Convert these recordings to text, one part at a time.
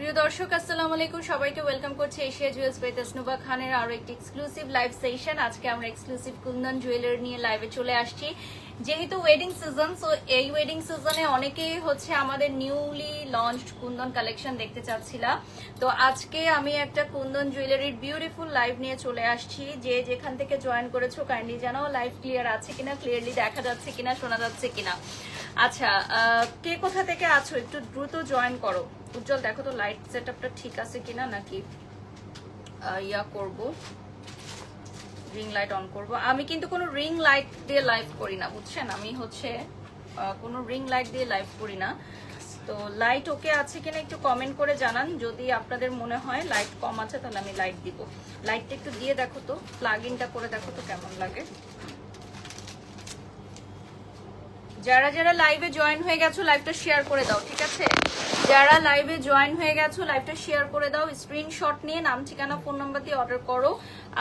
প্রিয় দর্শক আসসালামু আলাইকুম, সবাইকে ওয়েলকাম করছি এশিয়া জুয়েলার্স বাই তাসনুবা খানের আরো একটি এক্সক্লুসিভ লাইভ সেশন। আজকে আমরা এক্সক্লুসিভ কুন্দন জুয়েলারি নিয়ে লাইভে চলে আসছি। যেহেতু ওয়েডিং সিজন, সো এই ওয়েডিং সিজনে অনেকেই হচ্ছে আমাদের নিউলি লঞ্চড কুন্দন কালেকশন দেখতে চাচ্ছিলা। তো আজকে আমি একটা কুন্দন জুয়েলারির বিউটিফুল লাইভ নিয়ে চলে আসছি। যে যেখান থেকে জয়েন করেছো কাইন্ডলি জানাও লাইভ ক্লিয়ার আছে কিনা, ক্লিয়ারলি দেখা যাচ্ছে কিনা, শোনা যাচ্ছে কিনা। আচ্ছা, কে কোথা থেকে আছো একটু দ্রুত জয়েন করো। উজ্জ্বল দেখো তো লাইট সেটআপটা ঠিক আছে কিনা, নাকি ইয়া করব, রিং লাইট অন করব। আমি কিন্তু কোনো রিং লাইট দিয়ে লাইভ করি না, বুঝছেন? আমি হচ্ছে কোনো রিং লাইট দিয়ে লাইভ করি না। তো লাইট ওকে আছে কিনা একটু কমেন্ট করে জানান। যদি আপনাদের মনে হয় লাইট কম আছে তাহলে আমি লাইট দিব। লাইটটা একটু দিয়ে দেখো তো, প্লাগ ইনটা করে দেখো তো কেমন লাগে। যারা যারা লাইভে জয়েন হয়ে গেছো লাইভটা শেয়ার করে দাও, ঠিক আছে? যারা লাইভে জয়েন হয়ে গেছো লাইভটা শেয়ার করে দাও। স্ক্রিনশট নিয়ে নাম, ঠিকানা, ফোন নাম্বার দিয়ে অর্ডার করো।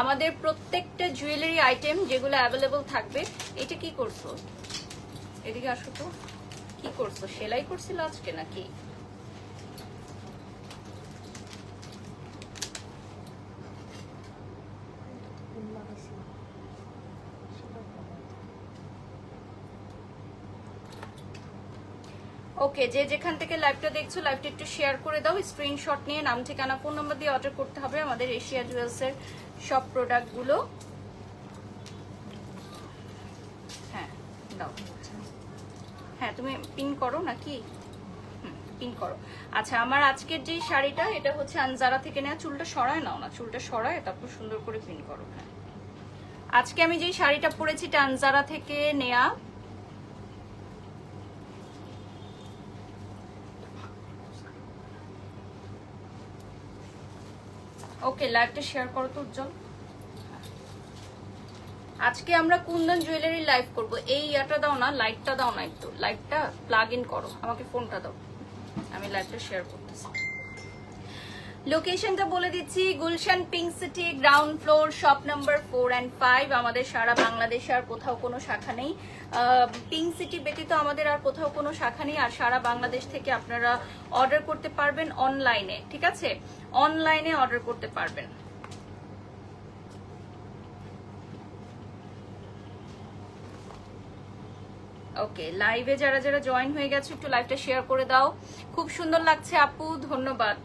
আমাদের প্রত্যেকটা জুয়েলারি আইটেম যেগুলো অ্যাভেলেবল থাকবে। এটা কি করছো? এদিকে আসো তো। কি করছো? সেলাই করছিল আজকে নাকি? ওকে, যে যেখান থেকে লাইভটা দেখছো লাইভটা একটু শেয়ার করে দাও। স্ক্রিনশট নিয়ে নাম, ঠিকানা, ফোন নাম্বার দিয়ে অর্ডার করতে হবে আমাদের এশিয়া জুয়েলার্সের সব প্রোডাক্টগুলো। হ্যাঁ দাও, হ্যাঁ তুমি পিন করো নাকি? পিন করো। আচ্ছা, আমার আজকের যে শাড়িটা এটা হচ্ছে আনজারা থেকে নেওয়া। চুলটা সরায় নাও না, চুলটা সরায় তারপর সুন্দর করে পিন করো। হ্যাঁ, আজকে আমি যে শাড়িটা পরেছি এটা আনজারা থেকে নেয়া। ওকে, লাইভটা শেয়ার করো তো উজ্জ্বল। আজকে আমরা কুন্দন জুয়েলারি লাইভ করব। এই ইয়াটা দাও না, লাইটটা দাও না, একটু লাইটটা প্লাগ ইন করো। আমাকে ফোনটা দাও, আমি লাইভটা শেয়ার করতেছি। লোকেশনটা বলে দিচ্ছি, Gulshan Pink city, ground floor, shop number 4 and 5। আমাদের সারা বাংলাদেশে আর কোথাও কোনো শাখা নেই। পিঙ্ক সিটি ব্যতীত আমাদের আর কোথাও কোনো শাখা নেই। আর সারা বাংলাদেশ থেকে আপনারা অর্ডার করতে পারবেন অনলাইনে, ঠিক আছে? অনলাইনে অর্ডার করতে পারবেন। ওকে, লাইভে যারা যারা জয়েন হয়ে গেছে একটু লাইভটা শেয়ার করে দাও। খুব সুন্দর লাগছে আপু, ধন্যবাদ।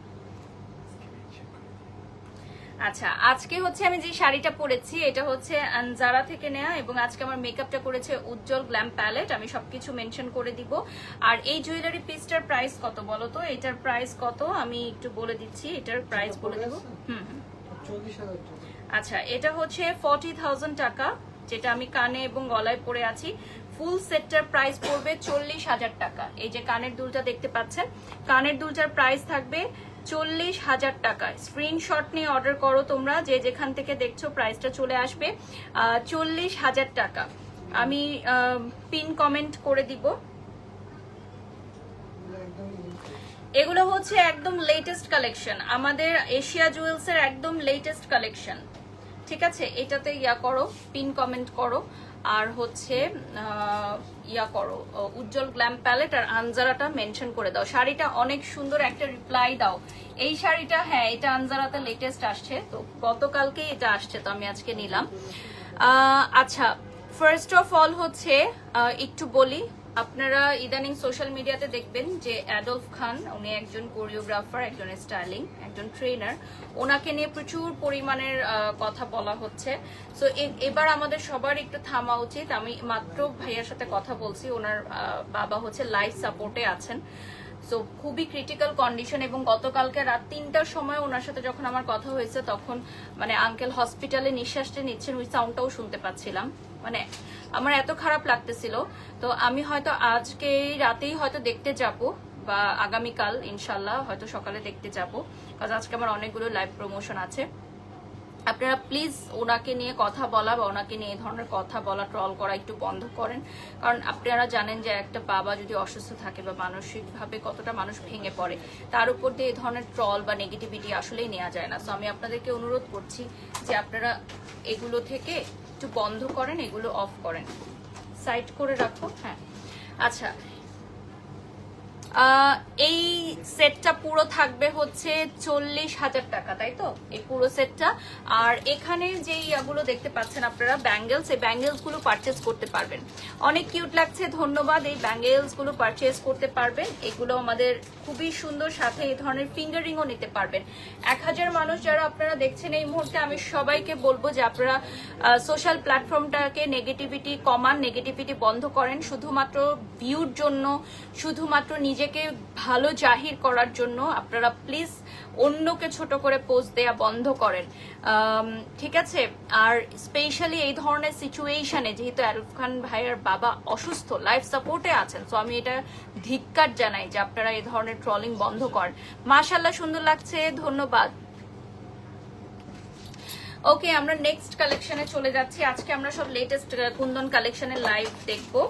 আচ্ছা, আজকে হচ্ছে আমি যে শাড়িটা পরেছি এটা হচ্ছে আনজারা থেকে নেয়া, এবং আজকে আমার মেকআপটা করেছে উজ্জ্বল গ্ল্যাম প্যালেট। আমি সবকিছু মেনশন করে দিব। আর এই জুয়েলারি পিসটার প্রাইস কত বলো তো? এটার প্রাইস কত আমি একটু বলে দিচ্ছি, এটার প্রাইস বলে দেবো। আচ্ছা, এটা হচ্ছে 40,000 টাকা, যেটা আমি কানে এবং গলায় পরে আছি। ফুল সেটটার প্রাইস পড়বে 40,000 টাকা। এই যে কানের দুলটা দেখতে পাচ্ছেন, কানের দুলটার প্রাইস থাকবে 40,000 টাকা। স্ক্রিনশট নিয়ে অর্ডার করো তোমরা, যে যেখান থেকে দেখছো প্রাইসটা চলে আসবে 40,000 টাকা। আমি পিন কমেন্ট করে দিব। এগুলো হচ্ছে একদম লেটেস্ট কালেকশন, আমাদের এশিয়া জুয়েলার্সের একদম লেটেস্ট কালেকশন, ঠিক আছে? এটাতে ইয়া করো, পিন কমেন্ট করো, আর হচ্ছে ইয়া করো, উজ্জ্বল গ্ল্যাম প্যালেট আর আনজারাটা মেনশন করে দাও। শাড়িটা অনেক সুন্দর, একটা রিপ্লাই দাও। এই শাড়িটা, হ্যাঁ এটা আনজারাতে লেটেস্ট আসছে, তো গতকালকেই এটা আসছে, তো আমি আজকে নিলাম। আচ্ছা, ফার্স্ট অফ অল হচ্ছে একটু বলি, আপনারা ইদানিং সোশ্যাল মিডিয়াতে দেখবেন যে অ্যাডলফ খান, উনি একজন কোরিওগ্রাফার, একজন স্টাইলিং, একজন ট্রেনার। ওনাকে নিয়ে প্রচুর পরিমাণের কথা বলা হচ্ছে। সো এবার আমাদের সবার একটু থামা উচিত। আমি মাত্র ভাইয়ার সাথে কথা বলছি, ওনার বাবা হচ্ছে লাইফ সাপোর্টে আছেন, সো খুবই ক্রিটিক্যাল কন্ডিশন। এবং গতকালকে রাত 3টার সময় ওনার সাথে যখন আমার কথা হয়েছে তখন মানে আঙ্কেল হসপিটালে নিঃশ্বাসটা নিচ্ছেন, ওই সাউন্ডটাও শুনতে পাচ্ছিলাম। মানে আমার এত খারাপ লাগতেছিল। তো আমি হয়তো আজকে রাতেই হয়তো দেখতে যাব, বা আগামীকাল ইনশাল্লাহ হয়তো সকালে দেখতে যাব, কারণ আজকে আমার অনেকগুলো লাইভ প্রমোশন আছে। আপনারা প্লিজ ওনাকে নিয়ে কথা বলা বা ওনাকে নিয়ে এই ধরনের কথা বলা, ট্রল করা একটু বন্ধ করেন। কারণ আপনারা জানেন যে একটা বাবা যদি অসুস্থ থাকে বা মানসিকভাবে কতটা মানুষ ভেঙে পড়ে, তার উপর দিয়ে এই ধরনের ট্রল বা নেগেটিভিটি আসলেই নেওয়া যায় না। সো আমি আপনাদেরকে অনুরোধ করছি যে আপনারা এগুলো থেকে একটু বন্ধ করেন, এগুলো অফ করেন, সাইড করে রাখো। হ্যাঁ, আচ্ছা, এই সেটটা পুরো থাকবে হচ্ছে 40,000 টাকা, তাই তো এই পুরো সেটটা। আর এখানে যে ইয়াগুলো দেখতে পাচ্ছেন আপনারা ব্যাঙ্গেলস, এই ব্যাঙ্গেলস গুলো পারচেজ করতে পারবেন। অনেক কিউট লাগছে, ধন্যবাদ। এই ব্যাঙ্গেলস গুলো পারচেজ করতে পারবেন, এগুলো আমাদের খুবই সুন্দর। সাথে এই ধরনের ফিঙ্গারিংও নিতে পারবেন। 1000 মানুষ যারা আপনারা দেখছেন এই মুহূর্তে, আমি সবাইকে বলবো যে আপনারা সোশ্যাল প্ল্যাটফর্মটাকে নেগেটিভিটি কমান, নেগেটিভিটি বন্ধ করেন। শুধুমাত্র ভিউর জন্য, শুধুমাত্র নিজেকে ভালো জাহির করার জন্য আপনারা প্লিজ অন্যকে ছোট করে পোস্ট দেয়া বন্ধ করেন, ঠিক আছে? আর স্পেশালি এই ধরনের সিচুয়েশনে, যেহেতু আরিফ খান ভাইয়ের বাবা অসুস্থ, লাইফ সাপোর্টে আছেন, তো আমি এটা ধিক্কার জানাই যে আপনারা এই ধরনের ট্রলিং বন্ধ করেন। মাশাআল্লাহ সুন্দর লাগছে, ধন্যবাদ। ওকে, আমরা নেক্সট কালেকশনে চলে যাচ্ছি। আজকে আমরা সব লেটেস্ট কুন্দন কালেকশনের লাইভ দেখবো।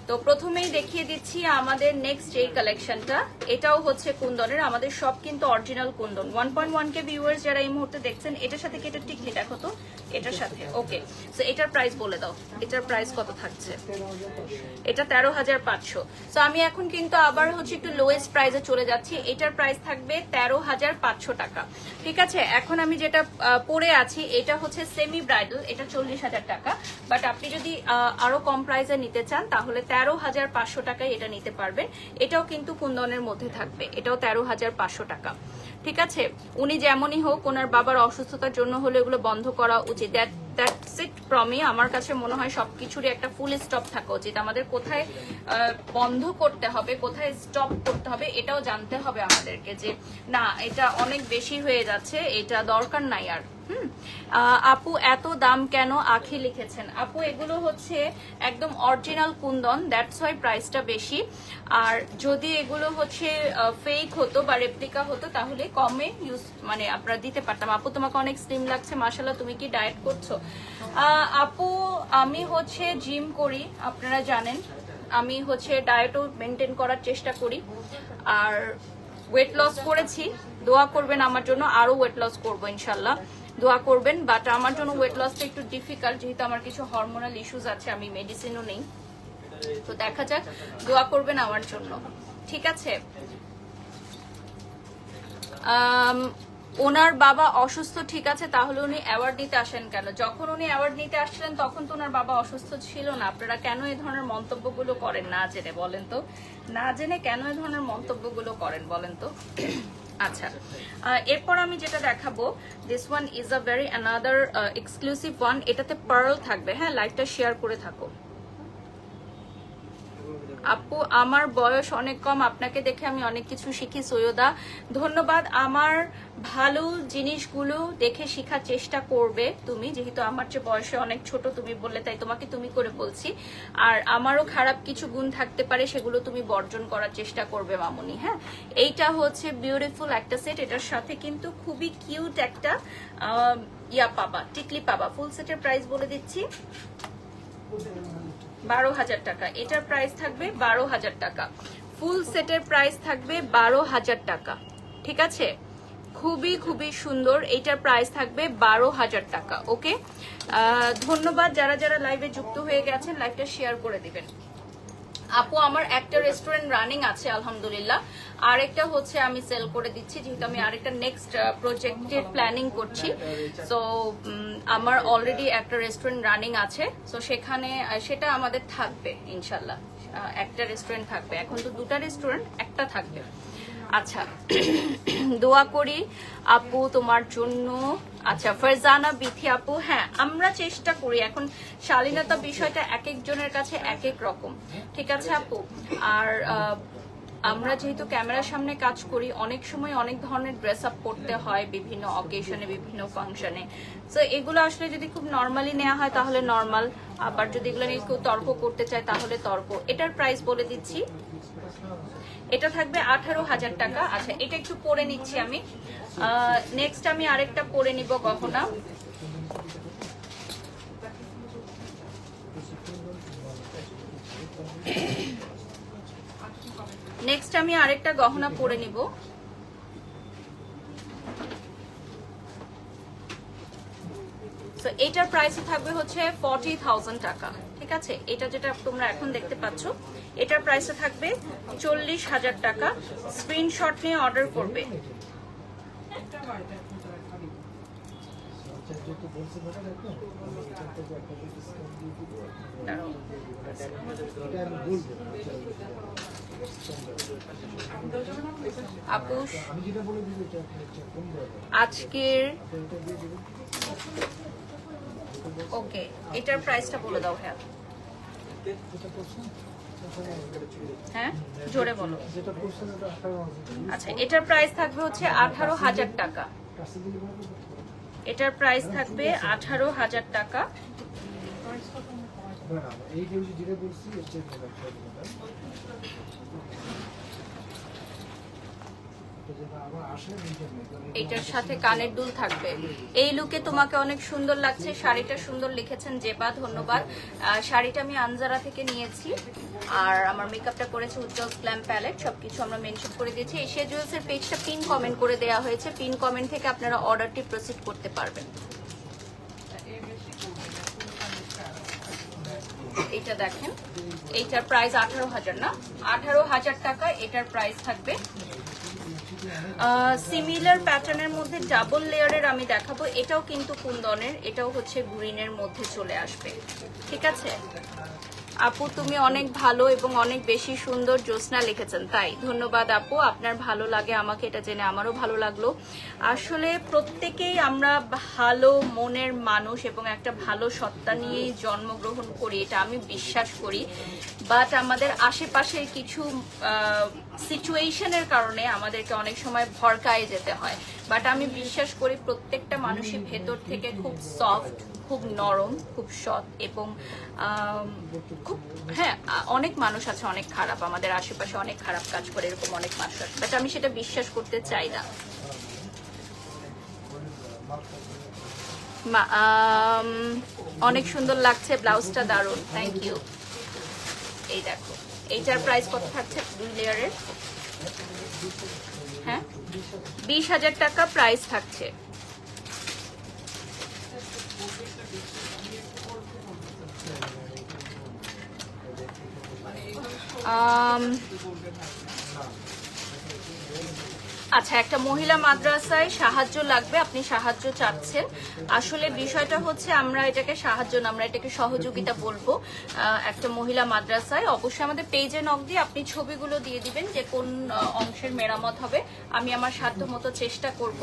তো প্রথমেই দেখিয়ে দিচ্ছি আমাদের নেক্সট এই কালেকশনটা, এটাও হচ্ছে কুন্দনের। আমাদের সব কিন্তু অরিজিনাল কুন্দন। 1.1K ভিউয়ার্স যারা এই মুহূর্তে দেখছেন, এটার সাথে কি এটা টিকলি দেখো তো, এটার সাথে। ওকে, সো এটার প্রাইস বলে দাও, এটার প্রাইস কত থাকছে? এটা 13,500। সো আমি এখন কিন্তু আবার হচ্ছে একটু লোয়েস্ট প্রাইসে চলে যাচ্ছি। এটার প্রাইস থাকবে 13,500 টাকা, ঠিক আছে? এখন আমি যেটা পরে আছি এটা হচ্ছে সেমি ব্রাইডাল, এটা 40,000 টাকা। বাট আপনি যদি আরো কম প্রাইসে নিতে চান তাহলে 13,500 টাকায় এটা নিতে পারবেন। এটাও কিন্তু কুন্দনের মধ্যে থাকবে, এটাও 13,500 টাকা, ঠিক আছে? উনি যেমনই হোক, ওনার বাবার অসুস্থতার জন্য হলে এগুলো বন্ধ করা উচিত। That's it Promi. আমার কাছে মনে হয় সবকিছুরই একটা ফুল স্টপ থাকা উচিত। আমাদের কোথায় বন্ধ করতে হবে, কোথায় স্টপ করতে হবে, এটাও জানতে হবে আমাদেরকে, যে না এটা অনেক বেশি হয়ে যাচ্ছে, এটা দরকার নাই আর। আপু এত দাম কেন? আখি লিখেছেন। আপু এগুলো হচ্ছে একদম অরিজিনাল কুন্দন, দ্যাটস ওয়াই প্রাইসটা বেশি। আর যদি এগুলো হচ্ছে ফেক হতো বা রেপ্লিকা হতো তাহলে কমে ইউজ মানে আপনারা দিতে পারতাম। আপু তোমাকে অনেক স্লিম লাগছে, মাশাআল্লাহ। তুমি কি ডায়েট করছো? আপু আমি হচ্ছে জিম করি, আপনারা জানেন। আমি হচ্ছে ডায়েটও মেনটেন করার চেষ্টা করি, আর ওয়েট লস করেছি। দোয়া করবেন আমার জন্য, আরো ওয়েট লস করবো ইনশাল্লাহ, দোয়া করবেন। বাট আমার জন্য ওয়েট লসটা একটু ডিফিকাল্ট, যেহেতু আমার কিছু হরমোনাল ইস্যুস আছে, আমি মেডিসিনও নেই। তো দেখা যাক, দোয়া করবেন আমার জন্য, ঠিক আছে? ওনার বাবা অসুস্থ, ঠিক আছে, তাহলে উনি অ্যাওয়ার্ড নিতে আসেন কেন? যখন উনি অ্যাওয়ার্ড নিতে আসছিলেন তখন তো ওনার বাবা অসুস্থ ছিল না। আপনারা কেন এই ধরনের মন্তব্যগুলো করেন না জেনে, বলেন তো? না জেনে কেন এই ধরনের মন্তব্যগুলো করেন বলেন তো? আচ্ছা, এরপর আমি যেটা দেখাবো, this one is a very another exclusive one. এটাতে পার্ল থাকবে। হ্যাঁ, লাইভটা শেয়ার করে থাকো। আপু আমার বয়স অনেক কম, আপনাকে দেখে আমি অনেক কিছু শিখি। সৈয়দা, ধন্যবাদ। আমার ভালো জিনিসগুলো দেখে শেখার চেষ্টা করবে তুমি, যেহেতু আমার চেয়ে বয়সে অনেক ছোট তুমি বললে, তাই তোমাকে তুমি করে বলছি। আর আমারও খারাপ কিছু গুণ থাকতে পারে, সেগুলো তুমি বর্জন করার চেষ্টা করবে মামুনি। হ্যাঁ, এইটা হচ্ছে বিউটিফুল একটা সেট। এটার সাথে কিন্তু খুবই কিউট একটা ইয়া পাবা, টিকলি পাবা। ফুল সেটের প্রাইস বলে দিচ্ছি, 12,000 টাকা। এটার প্রাইস থাকবে 12,000 টাকা। ফুল সেটের প্রাইস থাকবে 12,000 টাকা, ঠিক আছে? খুবই খুবই সুন্দর। এইটার প্রাইস থাকবে 12,000 টাকা। ওকে, ধন্যবাদ যারা যারা লাইভে যুক্ত হয়ে গেছেন, লাইভটা শেয়ার করে দিবেন। আপু আমার একটা রেস্টুরেন্ট রানিং আছে আলহামদুলিল্লাহ, আরেকটা হচ্ছে আমি সেল করে দিচ্ছি, যেহেতু আমি আরেকটা নেক্সট প্রজেক্টের প্ল্যানিং করছি। সো আমার অলরেডি একটা রেস্টুরেন্ট রানিং আছে, সো সেখানে সেটা আমাদের থাকবে ইনশাল্লাহ। একটা রেস্টুরেন্ট থাকবে, এখন তো দুটা রেস্টুরেন্ট, একটা থাকবে। আচ্ছা, দোয়া করি আপু তোমার জন্য। আচ্ছা, ফারজানা বিথি আপু, হ্যাঁ আমরা চেষ্টা করি। এখন শালীনতা বিষয়টা এক একজনের কাছে এক এক রকম, ঠিক আছে আপু? আর আমরা যেহেতু ক্যামেরার সামনে কাজ করি, অনেক সময় অনেক ধরনের ড্রেস আপ করতে হয় বিভিন্ন অকেশনে, বিভিন্ন ফাংশনে। তো এগুলো আসলে যদি খুব নর্মালি নেওয়া হয় তাহলে নর্মাল, আবার যদি এগুলো নিয়ে কেউ তর্ক করতে চায় তাহলে তর্ক। এটার প্রাইস বলে দিচ্ছি, এটা থাকবে 18,000 টাকা। আচ্ছা, এটা একটু পরে নিচ্ছি আমি। নেক্সট আমি আরেকটা পরে নিব গহনা। নেক্সট আমি আরেকটা গহনা পরে নিব। সো এটার প্রাইস থাকবে হচ্ছে 40,000 টাকা। ঠিক আছে, এটা যেটা তোমরা এখন দেখতে পাচ্ছ এটার প্রাইস থাকবে 40,000 টাকা। স্ক্রিনশট নিয়ে অর্ডার করবে। আপু আজকের ওকে, এটার প্রাইসটা বলে দাও। হ্যাঁ হ্যাঁ জোরে বলো। আচ্ছা, এটার প্রাইস থাকবে হচ্ছে 18,000 টাকা। এটার প্রাইস থাকবে 18,000 টাকা। এটার সাথে কানের দুল থাকবে। এই লুকে তোমাকে অনেক সুন্দর লাগছে, শাড়িটা সুন্দর লিখেছেন জেবা, ধন্যবাদ। শাড়িটা আমি আনজারা থেকে নিয়েছি আর আমার মেকআপটা করেছে উজ্জ্বল গ্ল্যাম প্যালেট, সবকিছু আমরা মেনশন করে দিয়েছি। এশিয়া জুয়েলসের পেজটা পিন কমেন্ট করে দেওয়া হয়েছে, পিন কমেন্ট থেকে আপনারা অর্ডারটি প্রসিড করতে পারবেন। এটা দেখেন, এইটার প্রাইস 18,000 না, 18,000 টাকা এটার প্রাইস থাকবে। সিমিলার প্যাটার্নের মধ্যে ডাবল লেয়ারের আমি দেখাবো। এটাও কিন্তু কুন্দনের, এটাও হচ্ছে গ্রিনের মধ্যে চলে আসবে। ঠিক আছে আপু, তুমি অনেক ভালো এবং অনেক বেশি সুন্দর, জ্যোৎস্না লিখেছেন। তাই ধন্যবাদ আপু, আপনার ভালো লাগে আমাকে এটা জেনে আমারও ভালো লাগলো। আসলে প্রত্যেকেই আমরা ভালো মনের মানুষ এবং একটা ভালো সত্তা নিয়েই জন্মগ্রহণ করি, এটা আমি বিশ্বাস করি। বাট আমাদের আশেপাশের কিছু সিচুয়েশনের কারণে আমাদেরকে অনেক সময় ভরকায় যেতে হয়। বাট আমি বিশ্বাস করি প্রত্যেকটা মানুষই ভেতর থেকে খুব সফট, খুব নরম, খুব সৎ এবং খুব, হ্যাঁ অনেক মানুষ আছে অনেক খারাপ, আমাদের আশেপাশে অনেক খারাপ কাজ করে, এরকম অনেক মানুষ আছে, বাট আমি সেটা বিশ্বাস করতে চাই না। অনেক সুন্দর লাগছে, ব্লাউজটা দারুণ, থ্যাংক ইউ। এই দেখো, এইটার প্রাইস কত থাকছে 2 লেয়ারের? হ্যাঁ 20,000 টাকা প্রাইস থাকছে। আচ্ছা, একটা মহিলা মাদ্রাসায় সাহায্য লাগবে, আপনি সাহায্য চাচ্ছেন। আসলে বিষয়টা হচ্ছে আমরা এটাকে সাহায্য না, আমরা এটাকে সহযোগিতা বলবো। একটা মহিলা মাদ্রাসায় অবশ্যই আমাদের পেজে নক দিয়ে আপনি ছবিগুলো দিয়ে দিবেন যে কোন অংশের মেরামত হবে, আমি আমার সাধ্য মতো চেষ্টা করব।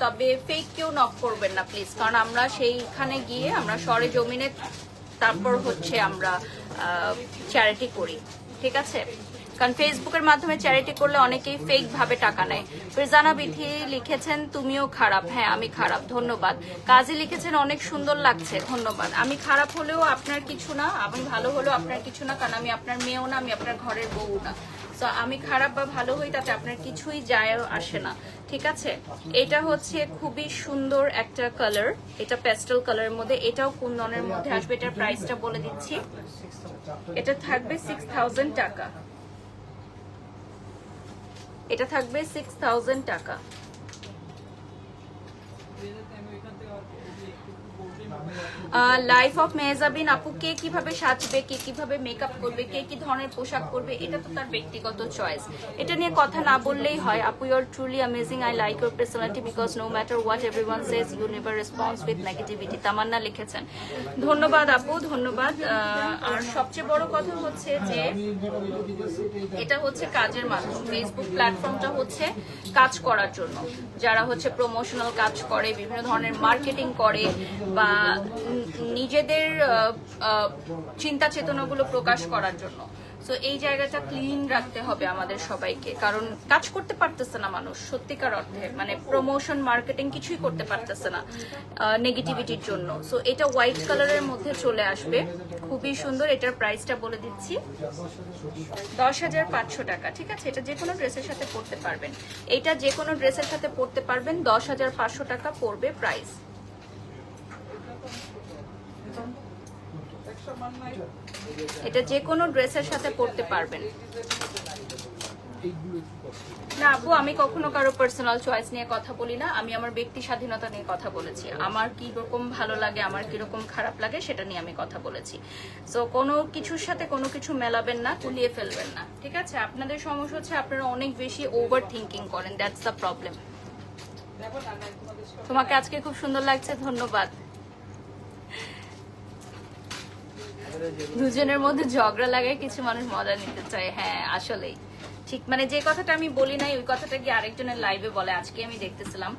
তবে ফেক কেউ নক করবেন না প্লিজ, কারণ আমরা সেইখানে গিয়ে আমরা সরে জমিনে তারপর হচ্ছে আমরা চ্যারিটি করি। ঠিক আছে, কারণ ফেসবুকের মাধ্যমে চ্যারিটি করলে অনেকেই ফেক ভাবে টাকা নেয়। ফিরজানা বিথি লিখেছেন তুমিও খারাপ। হ্যাঁ আমি খারাপ, ধন্যবাদ। কাজী লিখেছেন অনেক সুন্দর লাগছে, ধন্যবাদ। আমি খারাপ হলেও আপনার কিছু না, আমি ভালো হলেও আপনার কিছু না, কারণ আমি আপনার মেয়েও না, আমি আপনার ঘরের বউ না। তো আমি খারাপ বা ভালো হই তাতে আপনার কিছুই যায় আসে না। ঠিক আছে, এটা হচ্ছে খুবই সুন্দর একটা কালার, এটা প্যাস্টেল কালারের মধ্যে, এটাও কুন্দনের মধ্যে আসবে। এটার প্রাইসটা বলে দিচ্ছি, এটা থাকবে 6,000 টাকা। এটা থাকবে 6,000 টাকা। লাইফ অফ মেহজাবিন আপু, কে কিভাবে সাজবে, কে কিভাবে মেকআপ করবে, কে কি ধরনের পোশাক করবে, এটা তো তার ব্যক্তিগত চয়েস, এটা নিয়ে কথা না বললেই হয়। আপু you are truly amazing, I like your personality because no matter what everyone says you never response with negativity. Tamanna লিখেছেন, ধন্যবাদ আপু, ধন্যবাদ। আর সবচেয়ে বড় কথা হচ্ছে যে এটা হচ্ছে কাজের মাধ্যম, ফেসবুক প্ল্যাটফর্মটা হচ্ছে কাজ করার জন্য, যারা হচ্ছে প্রমোশনাল কাজ করে, বিভিন্ন ধরনের মার্কেটিং করে বা নিজেদের চিন্তা চেতনাগুলো প্রকাশ করার জন্য। সো এই জায়গাটা ক্লিন রাখতে হবে আমাদের সবাইকে, কারণ কাজ করতে পারতেছে না মানুষ সত্যিকার অর্থে, মানে প্রমোশন মার্কেটিং কিছুই করতে পারতেছে না নেগেটিভিটির জন্য। সো এটা হোয়াইট কালারের মধ্যে চলে আসবে, খুবই সুন্দর। এটার প্রাইসটা বলে দিচ্ছি 10,500 টাকা। ঠিক আছে, এটা যে কোনো ড্রেসের সাথে পরতে পারবেন, এটা যে কোনো ড্রেসের সাথে পরতে পারবেন, 10,500 টাকা পড়বে প্রাইস। এটা যে কোনো ড্রেসের সাথে পরতে পারবেন। না আপু, আমি কখনো কারো পার্সোনাল চয়েস নিয়ে কথা বলি না। আমি আমার ব্যক্তি স্বাধীনতা নিয়ে কথা বলেছি। আমার কি রকম ভালো লাগে, আমার কি রকম খারাপ লাগে সেটা নিয়ে আমি কথা বলেছি। সো কোনো কিছুর সাথে কোনো কিছু মেলাবেন না, গুলিয়ে ফেলবেন না, ঠিক আছে? আপনাদের সমস্যা হচ্ছে আপনারা অনেক বেশি ওভার থিঙ্কিং করেন, দ্যাটস দ্য প্রবলেম। তোমাকে আজকে খুব সুন্দর লাগছে, ধন্যবাদ। দুজনের মধ্যে ঝগড়া লাগায় কিছু মানুষ মজা নিতে চায়। হ্যাঁ আসলেই ঠিক, মানে যে কথাটা আমি বলি নাই ওই কথাটা গিয়ে আরেকজনের লাইভে বলে। আজকে আমি দেখতেছিলাম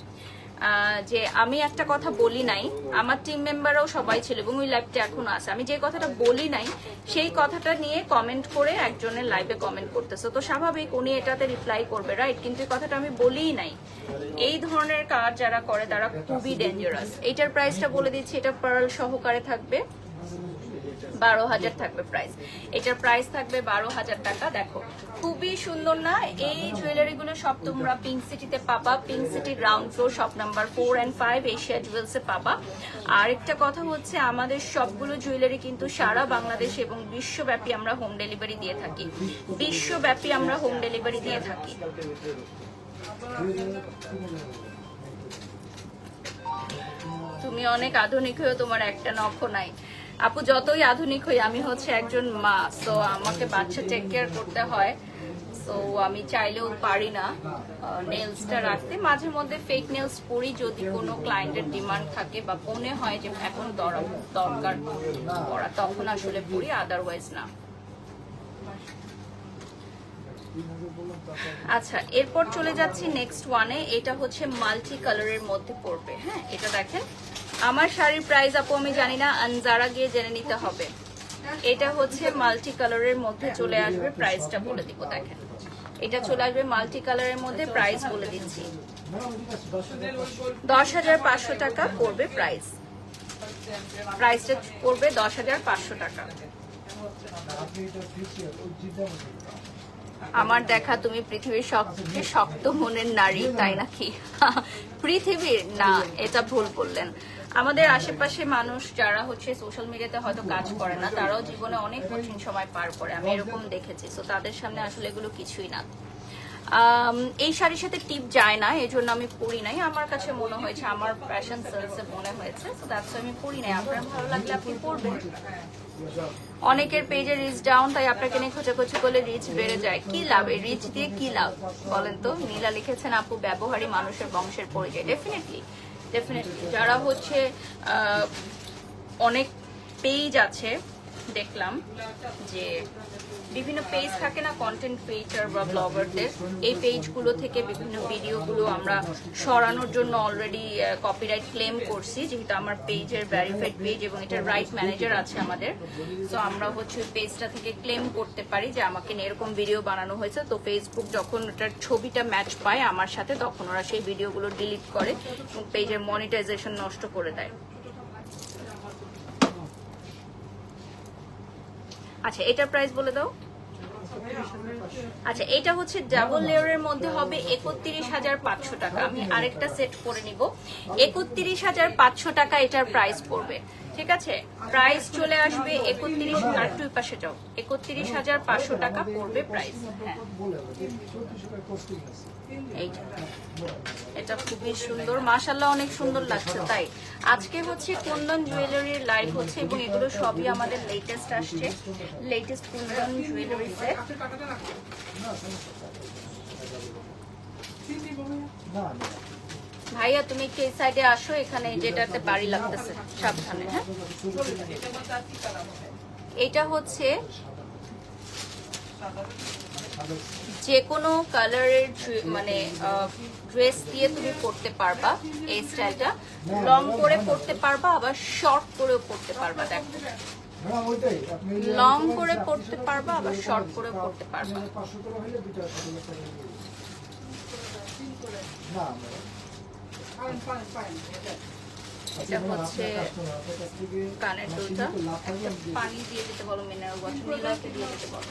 যে আমি একটা কথা বলি নাই, আমার টিম মেম্বাররাও সবাই ছিল এবং ওই লাইভটা এখনো আছে। আমি যে কথাটা বলি নাই সেই কথাটা নিয়ে কমেন্ট করে একজনের লাইভে কমেন্ট করতেছে, তো স্বাভাবিক উনি এটাতে রিপ্লাই করবে, রাইট? কিন্তু এই কথাটা আমি বলিই নাই। এই ধরনের কাজ যারা করে তারা খুবই ডেঞ্জারাস। এইটার প্রাইসটা বলে দিচ্ছি, এটা পার্ল সহকারে থাকবে 12,000 থাকবে প্রাইস। এটার প্রাইস থাকবে 12,000 টাকা। দেখো খুবই সুন্দর না? এই জুয়েলারি গুলো সব তোমরা পিঙ্ক সিটিতে পাবা। Pink city ground floor shop number 4 and 5 Asia জুয়েলসে পাবা। আর একটা কথা হচ্ছে আমাদের সবগুলো জুয়েলারি কিন্তু সারা বাংলাদেশ এবং বিশ্বব্যাপী আমরা হোম ডেলিভারি দিয়ে থাকি। বিশ্বব্যাপী আমরা হোম ডেলিভারি দিয়ে থাকি। তুমি অনেক আধুনিক হয়েও তোমার একটা নখও নাই। আপু যতই আধুনিক হই আমি হচ্ছে একজন মা, তো আমাকে বাচ্চা টেক কেয়ার করতে হয়। সো আমি চাইলেও পারি না নেলসটা রাখতে। মাঝে মধ্যে ফেক নেলস করি যদি কোনো ক্লায়েন্টের ডিমান্ড থাকে বা মনে হয় যে এখন দরকার করা, তখন আসলে পড়ি, আদারওয়াইজ না। আচ্ছা এরপর চলে যাচ্ছি নেক্সট ওয়ানে। এটা হচ্ছে মাল্টি কালারের মধ্যে পড়বে। হ্যাঁ এটা দেখেন, আমার শাড়ির প্রাইস আপু আমি জানি না, আনজারা গিয়ে জেনে নিতে হবে। এটা হচ্ছে মাল্টি কালারের মধ্যে চলে আসবে, প্রাইসটা বলে দিব। দেখেন এটা চলে আসবে মাল্টি কালারের মধ্যে, প্রাইস বলে দিচ্ছি 10,500 টাকা পড়বে প্রাইস। প্রাইসটা পড়বে 10,500 টাকা। আমার দেখা তুমি পৃথিবীর সবচেয়ে শক্ত মনের নারী, তাই নাকি? পৃথিবীর না, এটা ভুল বললেন। আমাদের আশেপাশে মানুষ যারা হচ্ছে সোশ্যাল মিডিয়াতে হয়তো কাজ করে না, তারাও জীবনে অনেক কঠিন সময় পার করে, আমি এরকম দেখেছি। তো তাদের সামনে আসলে এগুলো কিছুই না। এই শাড়ির সাথে টিপ যায় না, এই জন্য আমি পরি নাই। আমার কাছে মনে হয়েছে, আমার ফ্যাশন সেন্সে মনে হয়েছে, তো দ্যাটস আমি পরি নাই। আপনার ভালো লাগলে আপনি পরবেন। অনেকের পেজে রিচ ডাউন, তাই আপনাকে নিয়ে খোঁচাখুচি করলে রিচ বেড়ে যায়। কি লাভ এই রিচ দিয়ে, কি লাভ বলেন তো? নীলা লিখেছেন আপু ব্যবহারী মানুষের বংশের পরিচয়। ডেফিনেটলি যারা হচ্ছে অনেক পেজ আছে, দেখলাম যে বিভিন্ন পেজ থাকে না, কন্টেন্ট ক্রিয়েটর বা ব্লগারদের, এই পেজগুলো থেকে বিভিন্ন ভিডিওগুলো আমরা সরানোর জন্য অলরেডি কপিরাইট ক্লেম করছি, যেহেতু আমার পেজের ভেরিফাইড পেজ এবং এটার রাইট ম্যানেজার আছে আমাদের। তো আমরা হচ্ছে পেজটা থেকে ক্লেম করতে পারি যে আমাকে নিয়ে এরকম ভিডিও বানানো হয়েছে। তো ফেসবুক যখন ওটার ছবিটা ম্যাচ পায় আমার সাথে, তখন ওরা সেই ভিডিওগুলো ডিলিট করে এবং পেজের মনিটাইজেশন নষ্ট করে দেয়। আচ্ছা এটার প্রাইস বলে দাও। আচ্ছা এটা হচ্ছে ডাবল লেয়ারের মধ্যে হবে 31,500 টাকা। আমি আরেকটা সেট করে নিব, 31,500 টাকা এটার প্রাইস পড়বে। ঠিক আছে, প্রাইস চলে আসবে 31, আর দুই পাশে যাও, 31,500 টাকা পড়বে প্রাইস। হ্যাঁ এটা খুবই সুন্দর, মাশাআল্লাহ অনেক সুন্দর লাগছে। তাই আজকে হচ্ছে কুন্দন জুয়েলারির লাইভ হচ্ছে এবং এগুলো সবই আমাদের লেটেস্ট আসছে, লেটেস্ট কুন্দন জুয়েলারি সেট। ভাইয়া তুমি একটু এই সাইডে আসো, এখানে যেটাতে বাড়ি লাগতেছে সাবধানে। হ্যাঁ এটা হচ্ছে যে কোনো কালারের মানে ড্রেস দিয়ে তুমি পরতে পারবা। এই স্টাইলটা লং করে পরতে পারবা, আবার শর্ট করেও পরতে পারবা। দেখো লং করে পরতে পারবা, আবার শর্ট করে পরতে পারবা। এটা হচ্ছে কানের দুলটা, একটা পানি দিয়ে দিতে বলো, মিনারেল ওয়াটার নীলাকে দিয়ে দিতে বলো।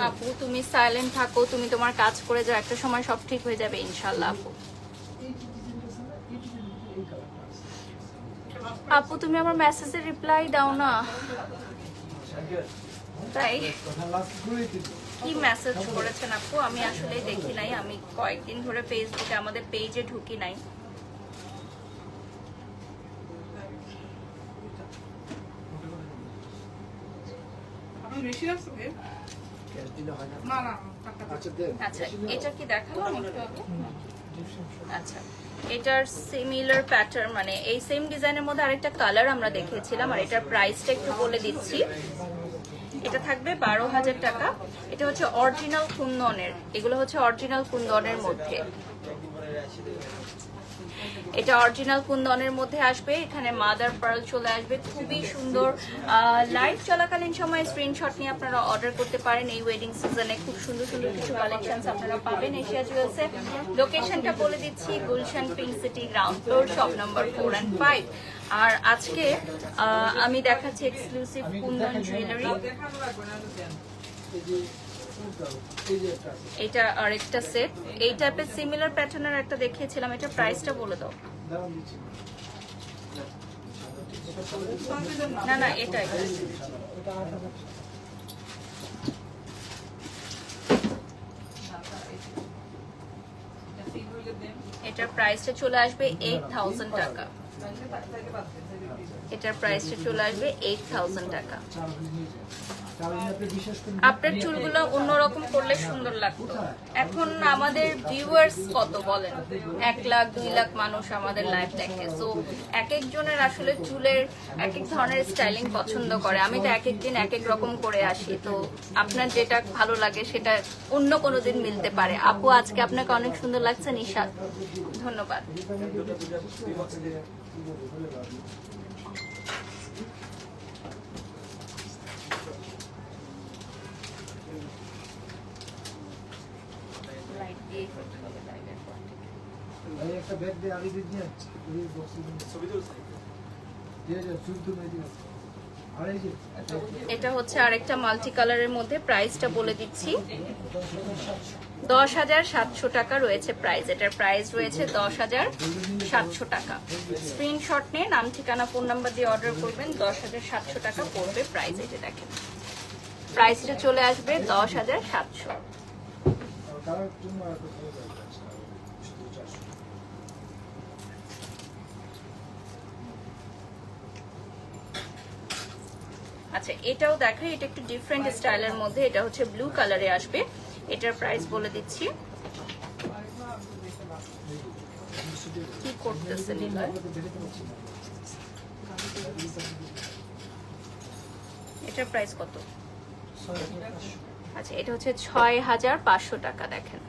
আপু তুমি সাইলেন্ট থাকো, তুমি তোমার কাজ করে যাও, একটা সময় সব ঠিক হয়ে যাবে ইনশাল্লাহ আপু। আপু তুমি আমার মেসেজে রিপ্লাই দাও না, তাই কি মেসেজ করেছেন আপু? আমি আসলে দেখি নাই, আমি কয়েকদিন ধরে ফেসবুকে আমাদের পেজে ঢুকি নাই। আচ্ছা এটা কি দেখালাম একটু আগে? আচ্ছা এটার সিমিলার প্যাটার্ন, মানে এই সেম ডিজাইনের মধ্যে আরেকটা কালার আমরা দেখিয়েছিলাম, আর এটার প্রাইসটা একটু বলে দিচ্ছি। এটা থাকবে 12,000 টাকা। এটা হচ্ছে অরিজিনাল কুন্দনের, এগুলো হচ্ছে অরিজিনাল কুন্দনের মধ্যে, এটা অরিজিনাল কুন্দনের মধ্যে আসবে। এখানে মাদার পার্ল চলে আসবে, খুবই সুন্দর। লাইভ চলাকালীন সময় স্ক্রিনশট নিয়ে আপনারা অর্ডার করতে পারেন। এই ওয়েডিং সিজনে খুব সুন্দর সুন্দর কিছু কালেকশন আপনারা পাবেন এশিয়া জুয়েলসে। লোকেশনটা বলে দিচ্ছি, Gulshan Pink city, ground floor, shop number 4 and 5। আর আজকে আমি দেখাচ্ছি এক্সক্লুসিভ কুন্দন জুয়েলারি। এটা আরেকটা সেট, এই টাইপের সিমিলার প্যাটার্নের একটা দেখিয়েছিলাম, এটা প্রাইসটা বলে দাও। না না এটাই, এটার প্রাইসটা চলে আসবে 8,000 টাকা। এটার প্রাইসটা চলে আসবে 8,000 টাকা। আপনার চুলগুলো অন্যরকম করলে সুন্দর লাগতো। এখন আমাদের ভিউয়ার্স কত বলেন, 1 লাখ 2 লাখ মানুষ আমাদের লাইভ দেখে, সো এক একজনের আসলে চুলের এক এক ধরনের স্টাইলিং পছন্দ করে। আমি তো এক এক দিন এক এক রকম করে আসি, তো আপনার যেটা ভালো লাগে সেটা অন্য কোনো দিন মিলতে পারে। আপু আজকে আপনাকে অনেক সুন্দর লাগছে নিশাদ, ধন্যবাদ। এটা হচ্ছে আরেকটা মাল্টি কালারের মধ্যে, প্রাইসটা বলে দিচ্ছি 10,700 টাকা রয়েছে প্রাইস। এটার প্রাইস রয়েছে 10,700 টাকা। স্ক্রিনশট নিয়ে নাম ঠিকানা ফোন নাম্বার দিয়ে অর্ডার করবেন। 10,700 টাকা পড়বে প্রাইস। এটা দেখেন প্রাইসটা চলে আসবে 10,700। আচ্ছা এটাও দেখাই, এটা একটু ডিফারেন্ট স্টাইলের মধ্যে, এটা হচ্ছে ব্লু কালারে আসবে। এটার প্রাইস বলে দিচ্ছি, কি করতেছে এটার প্রাইস কত? আচ্ছা এটা হচ্ছে 6,500 টাকা। দেখেন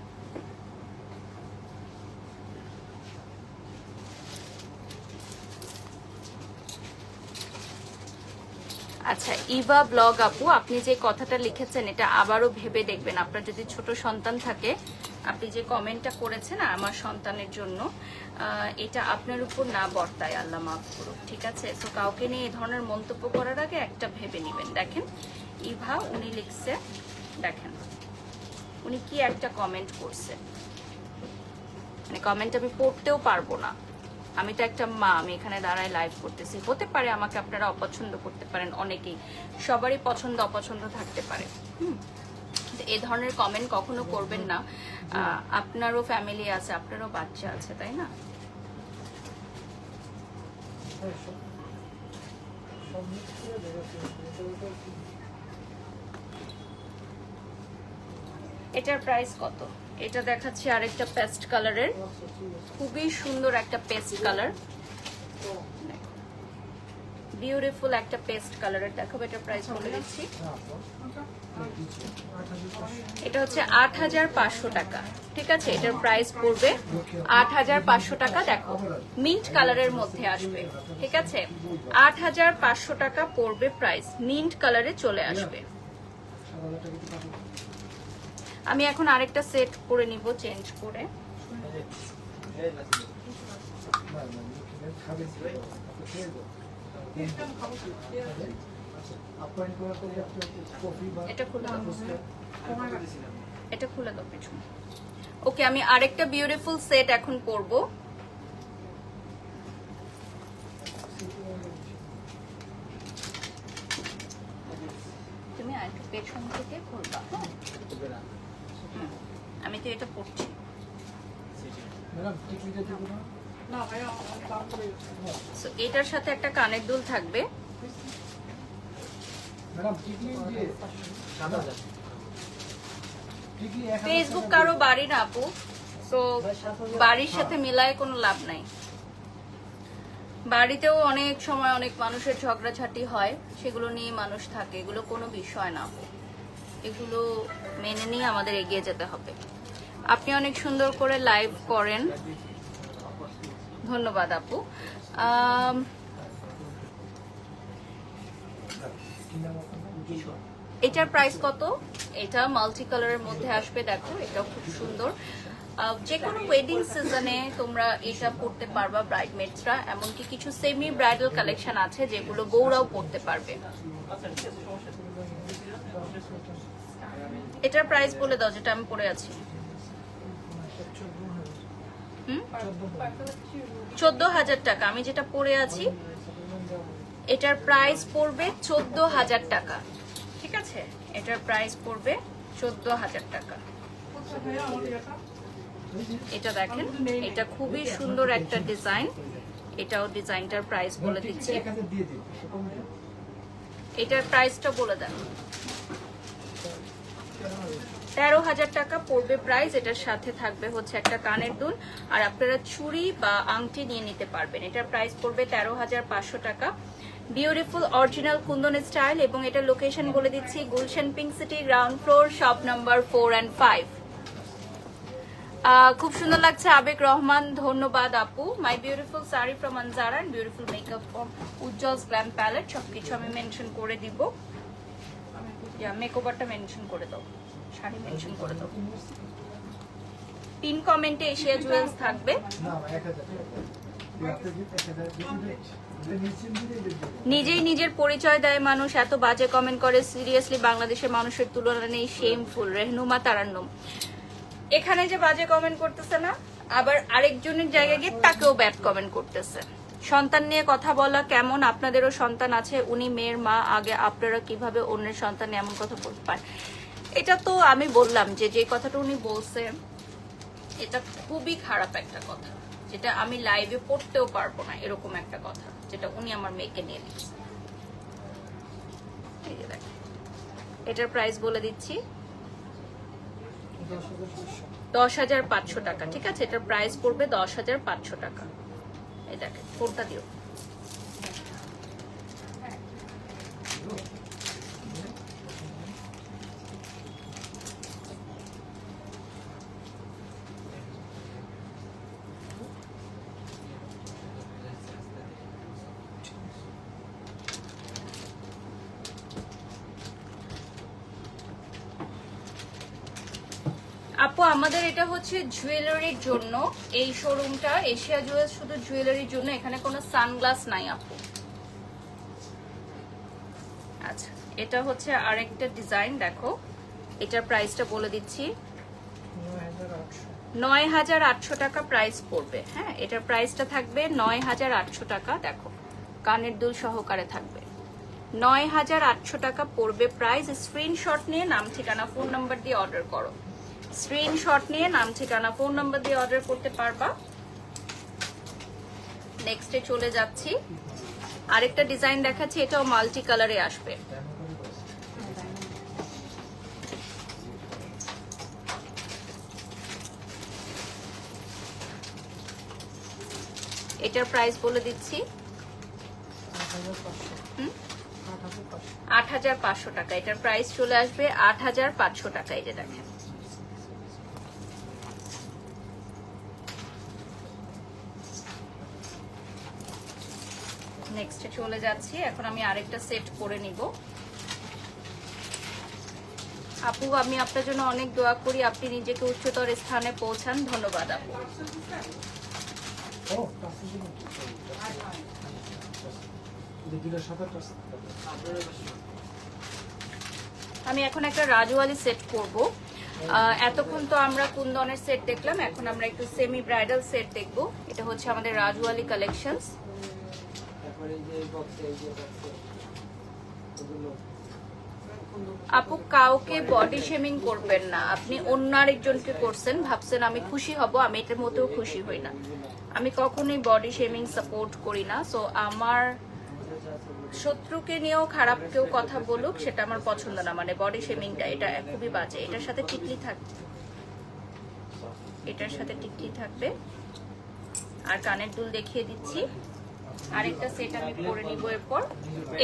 আচ্ছা ইভা ব্লগ আপু, আপনি যে কথাটা লিখেছেন এটা আবারও ভেবে দেখবেন। আপনার যদি ছোট সন্তান থাকে, আপনি যে কমেন্টটা করেছেন আমার সন্তানের জন্য, এটা আপনার উপর না বর্তায়, আল্লাহ মাফ করুক, ঠিক আছে? তো কাউকে নিয়ে এই ধরনের মন্তব্য করার আগে একটা ভেবে নেবেন। দেখেন ইভা উনি লিখছে, দেখেন উনি কি একটা কমেন্ট করছে, মানে কমেন্ট আমি পড়তেও পারবো না। আমি তো একটা মা, আমি এখানে দাঁড়ায় লাইভ করতেছি। হতে পারে আমাকে আপনারা অপছন্দ করতে পারেন, অনেকেই, সবারই পছন্দ অপছন্দ থাকতে পারে। এই ধরনের কমেন্ট কখনো করবেন না। আপনারও ফ্যামিলি আছে, আপনারও বাচ্চা আছে, তাই না? এটার প্রাইস কত? এটা দেখাচ্ছি আরেকটা পেস্ট কালারের, খুবই সুন্দর একটা পেস্ট কালার, বিউটিফুল একটা পেস্ট কালারের দেখাবো। এটার প্রাইস বলে দিচ্ছি, এটা হচ্ছে 8,500 টাকা, ঠিক আছে? এটার প্রাইস পড়বে 8,500 টাকা। দেখো মিন্ট কালারের মধ্যে আসবে, ঠিক আছে? 8,500 টাকা পড়বে প্রাইস, মিন্ট কালারে চলে আসবে। আমি এখন আরেকটা সেট করে নিব চেঞ্জ করে। এটা খুলে দাও পিছনে। ওকে আমি আরেকটা বিউটিফুল সেট এখন পরবো। পেছন থেকে খুলবা। আমি তো এটা পড়ছি। এটার সাথে একটা কানের দুল থাকবে। ফেসবুক কারো বাড়ি না আপু, তো বাড়ির সাথে মিলায় কোনো লাভ নাই। বাড়িতেও অনেক সময় অনেক মানুষের ঝগড়াঝাটি হয়, সেগুলো নিয়ে মানুষ থাকে, এগুলো কোনো বিষয় না আপু। এগুলো মেনে নিয়ে আমাদের এগিয়ে যেতে হবে। আপনি অনেক সুন্দর করে লাইভ করেন, ধন্যবাদ আপু। এটার প্রাইস কত? এটা মাল্টি কালারের মধ্যে আসবে, দেখো এটা খুব সুন্দর। যে কোনো ওয়েডিং সিজনে তোমরা এটা পড়তে পারবা ব্রাইডমেডসরা, এমনকি কিছু সেমি ব্রাইডাল কালেকশন আছে যেগুলো বউরাও পড়তে পারবে। এটার প্রাইস বলে দাও যেটা আমি পরে আছি। 14,000 টাকা। আমি যেটা পরে আছি এটার প্রাইস পড়বে 14,000 টাকা, ঠিক আছে? এটার প্রাইস পড়বে 14,000 টাকা। এটা দেখেন, এটা খুবই সুন্দর একটা ডিজাইন। এটাও ডিজাইনটার প্রাইস বলে দিচ্ছি। এটার প্রাইসটা বলে দেন। 13,000 টাকা পড়বে প্রাইস। এটার সাথে থাকবে হচ্ছে একটা কানের দুল, আর আপনারা চুড়ি বা আংটি নিয়ে নিতে পারবেন। এটার প্রাইস পড়বে 13,500 টাকা। বিউটিফুল অরিজিনাল কুন্দন স্টাইল, এবং এটা লোকেশন বলে দিচ্ছি Gulshan Pink city, ground floor, shop number 4 and 5। খুব সুন্দর লাগছে আবেগ রহমান, ধন্যবাদ আপু। My beautiful sari from Anzara and beautiful makeup from Ujjwal's glam palette, সবকিছু আমি মেনশন করে দিব। মেকওভারটা মেনশন করে দাও, শাড়ি মেনশন করে দাও। পিন কমেন্টে এশিয়া জুয়েলস থাকবে। নিজেই নিজের পরিচয় দেয় মানুষ, এত বাজে কমেন্ট করে, সিরিয়াসলি বাংলাদেশের মানুষের তুলনা নেই, শেমফুল। রেহনুমা তারান্নম এখানে যে বাজে কমেন্ট করতেছে না, আবার আরেকজনের জায়গায় গিয়ে তাকেও ব্যাড কমেন্ট করতেছে। সন্তান নিয়ে কথা বলা কেমন? আপনাদেরও সন্তান আছে, উনি মেয়ের মা, আগে আপনারা কিভাবে অন্যের সন্তান এমন কথা বলতে পারেন? এটা তো আমি বললাম যে কথাটা উনি বলছে এটা খুবই খারাপ একটা কথা, যেটা আমি লাইভে পড়তেও পারবো না, এরকম একটা কথা যেটা উনি আমার মেয়েকে নিয়ে লিখছে। এটার প্রাইস বলে দিচ্ছি 10,500 টাকা, ঠিক আছে? এটার প্রাইস পড়বে 10,500 টাকা। এই দেখেন, কোনটা দিও। আপু আমাদের এটা হচ্ছে জুয়েলারির জন্য, এই শোরুমটা এশিয়া জুয়েলার্স শুধু জুয়েলারির জন্য, এখানে কোনো সানগ্লাস নাই আপু। আচ্ছা, এটা হচ্ছে আরেকটা ডিজাইন, দেখো এটার প্রাইসটা বলে দিচ্ছি 9,800 টাকা প্রাইস পড়বে। হ্যাঁ, এটার প্রাইসটা থাকবে 9,800 টাকা। দেখো কানের দুল সহকারে থাকবে, 9,800 টাকা পড়বে প্রাইস। স্ক্রিনশট নিয়ে নাম ঠিকানা ফোন নাম্বার দিয়ে অর্ডার করো। স্ক্রিনশট নিয়ে নাম ঠিকানা ফোন নাম্বার দিয়ে অর্ডার করতে পারবা। নেক্সটে চলে যাচ্ছি, আরেকটা ডিজাইন দেখাচ্ছি, এটাও মাল্টি কালারে আসবে। এটার প্রাইস বলে দিচ্ছি 8,500 টাকা। এটার প্রাইস চলে আসবে 8,500 টাকা। এই যে দেখেন, নেক্সটে চলে যাচ্ছি। এখন আমি আরেকটা সেট করে নিব। আপু আমি আপনার জন্য অনেক দোয়া করি, আপনি নিজেকে উচ্চতর স্থানে পৌঁছান। ধন্যবাদ আপু। আমি এখন একটা রাজওয়ালি সেট করব। এতক্ষণ তো আমরা কুন্দনের সেট দেখলাম, এখন আমরা একটু সেমি ব্রাইডাল সেট দেখব। এটা হচ্ছে আমাদের রাজওয়ালি কালেকশনস। আপু কাউকে বডি শেমিং করবেন না, আপনি অন্য আরেকজনকে করছেন, ভাবছেন আমি খুশি হব, আমি এটার মধ্যেও খুশি হই না। আমি কখনোই বডি শেমিং সাপোর্ট করি না। সো আমার শত্রুকে নিয়েও খারাপ কেউ কথা বলুক সেটা আমার পছন্দ না, মানে বডি শেমিংটা এটা খুবই বাজে। এটার সাথে টিকলি থাকবে, এটার সাথে টিকলি থাকবে। আর কানের দুল দেখিয়ে দিচ্ছি, আরেকটা সেট আমি পরে নিব এরপর।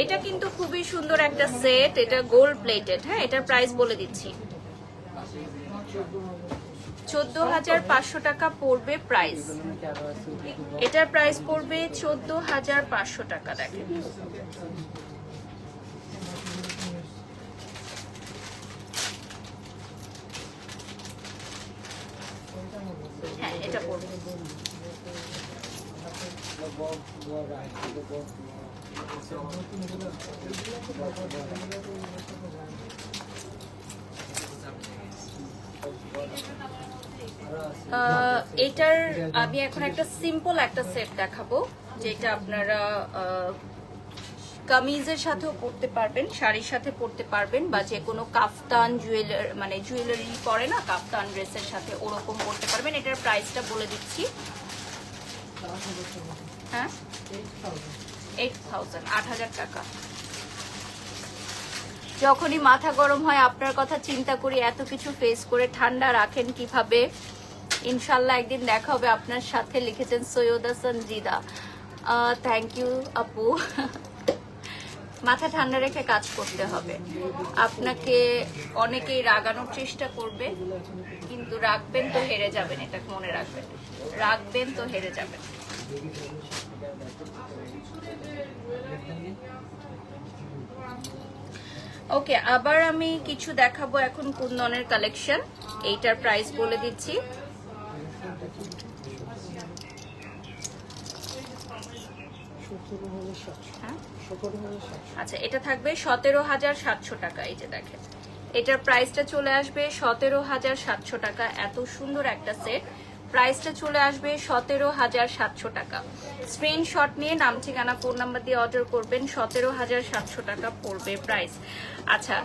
এটা কিন্তু খুবই সুন্দর একটা সেট, এটা গোল্ড প্লেটেড। হ্যাঁ, এটার প্রাইস বলে দিচ্ছি, 14,500 টাকা পড়বে প্রাইস। এটার প্রাইস পড়বে 14,500 টাকা। দেখেন হ্যাঁ, এটা পড়বে। এটার আমি এখন একটা সিম্পল একটা সেট দেখাবো, যেটা আপনারা কামিজের সাথেও পরতে পারবেন, শাড়ির সাথে পরতে পারবেন, বা যে কোনো কাফতান জুয়েলারি পরে না কাফতান ড্রেসের সাথে, ওরকম পরতে পারবেন। এটার প্রাইসটা বলে দিচ্ছি, হ্যাঁ 8,000, 8,000 টাকা। যখনই মাথা গরম হয় আপনার কথা চিন্তা করি, এত কিছু ফেস করে ঠান্ডা রাখেন কিভাবে। ইনশাল্লাহ একদিন দেখা হবে আপনার সাথে, লিখেছেন সৈয়দা সঞ্জিদা। থ্যাংক ইউ আপু। মাথা ঠান্ডা রেখে কাজ করতে হবে। আপনাকে অনেকেই রাগানোর চেষ্টা করবে, কিন্তু রাখবেন তো হেরে যাবেন, এটা মনে রাখবেন, রাখবেন তো হেরে যাবেন। ওকে, আবার আমি কিছু দেখাবো এখন কুন্দনের কালেকশন। এইটার প্রাইস বলে দিচ্ছি, আচ্ছা এটা থাকবে 17,700 টাকা। এই যে দেখেন, এটার প্রাইসটা চলে আসবে 17,700 টাকা। এত সুন্দর একটা সেট, প্রাইসটা চলে আসবে 17,700 টাকা। স্ক্রিনশট নিয়ে নাম ঠিকানা ফোন নাম্বার দিয়ে অর্ডার করবেন, 17,700 টাকা পড়বে প্রাইস। আচ্ছা,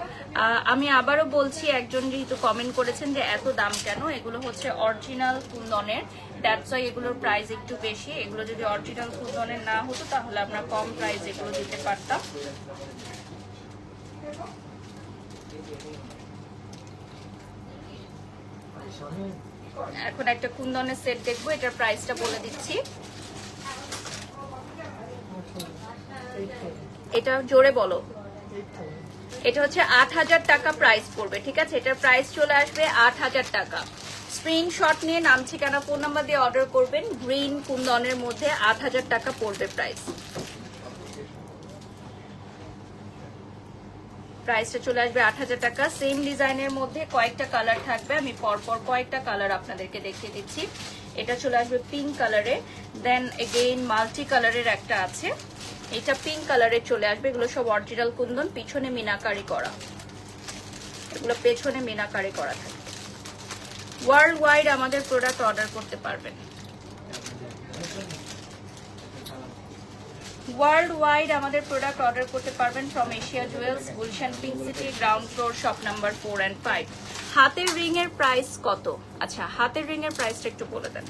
আমি আবারও বলছি, একজন যেহেতু কমেন্ট করেছেন যে এত দাম কেন, এগুলো হচ্ছে অরিজিনাল কুন্দনের, দ্যাটস ওয়াই এগুলোর প্রাইস একটু বেশি। এগুলো যদি অরিজিনাল কুন্দনের না হতো তাহলে আমরা কম প্রাইস এগুলো দিতে পারতাম। এখন একটা কুন্দনের সেট দেখবো, এটার প্রাইসটা বলে দিচ্ছি। এটা জোরে বলো। এটা হচ্ছে 8,000 টাকা প্রাইস পড়বে, ঠিক আছে? এটার প্রাইস চলে আসবে 8,000 টাকা। স্ক্রিনশট নিয়ে নাম ঠিকানা ফোন নাম্বার দিয়ে অর্ডার করবেন। গ্রিন কুন্দনের মধ্যে 8,000 টাকা পড়বে প্রাইস। প্রাইসটা চলে আসবে 8,000 টাকা। সেম ডিজাইনের মধ্যে কয়েকটা কালার থাকবে, আমি পরপর কয়েকটা কালার আপনাদেরকে দেখিয়ে দিচ্ছি। এটা চলে আসবে পিঙ্ক কালারে, দেন এগেইন মাল্টি কালারের একটা আছে, এটা পিঙ্ক কালারে চলে আসবে। এগুলো সব অরিজিনাল কুন্দন, পিছনে মিনাকারি করা, এগুলো পেছনে মিনাকারি করা থাকে। ওয়ার্ল্ড ওয়াইড আমাদের প্রোডাক্ট অর্ডার করতে পারবেন, ওয়ার্ল্ড ওয়াইড আমাদের প্রোডাক্ট অর্ডার করতে পারবেন from Asia jewels, Gulshan Pink city, ground floor, shop number 4 and 5। হাতের রিং এর প্রাইস কত? আচ্ছা, হাতের রিং এর প্রাইসটা একটু বলে দেন।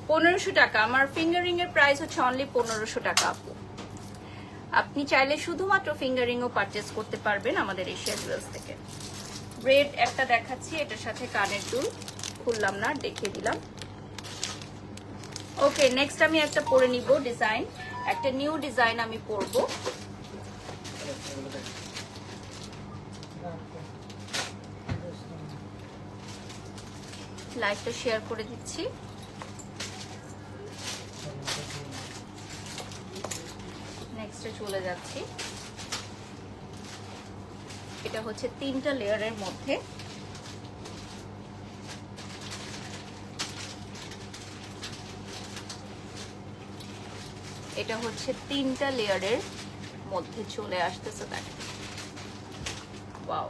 1500 টাকা। আমার ফিঙ্গার রিং এর প্রাইস হচ্ছে অনলি 1500 টাকা আপু। আপনি চাইলে শুধুমাত্র ফিঙ্গার রিংও পারচেজ করতে পারবেন আমাদের এশিয়া জুয়েলস থেকে। রেড একটা দেখাচ্ছি, এটার সাথে কানের দুল, খুললাম না, দেখিয়ে দিলাম। ওকে, নেক্সট আমি একটা পরে নিব ডিজাইন, একটা নিউ ডিজাইন আমি পরবো। লাইভটা শেয়ার করে দিচ্ছি। নেক্সটে চলে যাচ্ছি। এটা হচ্ছে 3টা লেয়ারের মধ্যে, এটা হচ্ছে 3টা লেয়ারের মধ্যে চলে আসতেছে। দেখেন, ওয়াও,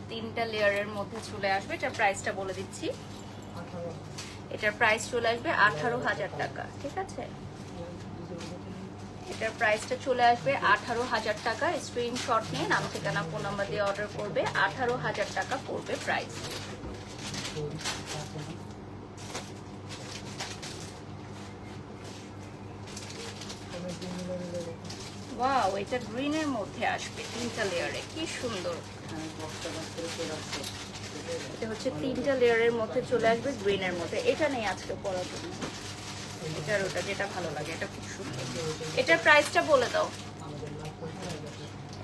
3টা লেয়ারের মধ্যে চলে আসবে। এটার প্রাইসটা বলে দিচ্ছি, এটার প্রাইস চলে আসবে 18,000 টাকা, ঠিক আছে? এটার প্রাইসটা চলে আসবে 18,000 টাকা। স্ক্রিনশট নিয়ে নাম ঠিকানা ফোন নাম্বার দিয়ে অর্ডার করবে। 18,000 টাকা পড়বে প্রাইস। ওয়াও, এটা গ্রিনের মধ্যে আসবে 3টা লেয়ারে, কি সুন্দর। এটা হচ্ছে 3টা লেয়ারের মধ্যে চলে আসবে গ্রিনের মধ্যে। এটা নেই আজকে পরার জন্য, এটার ওটা যেটা ভালো লাগে, এটা খুব সুন্দর। এটার প্রাইসটা বলে দাও।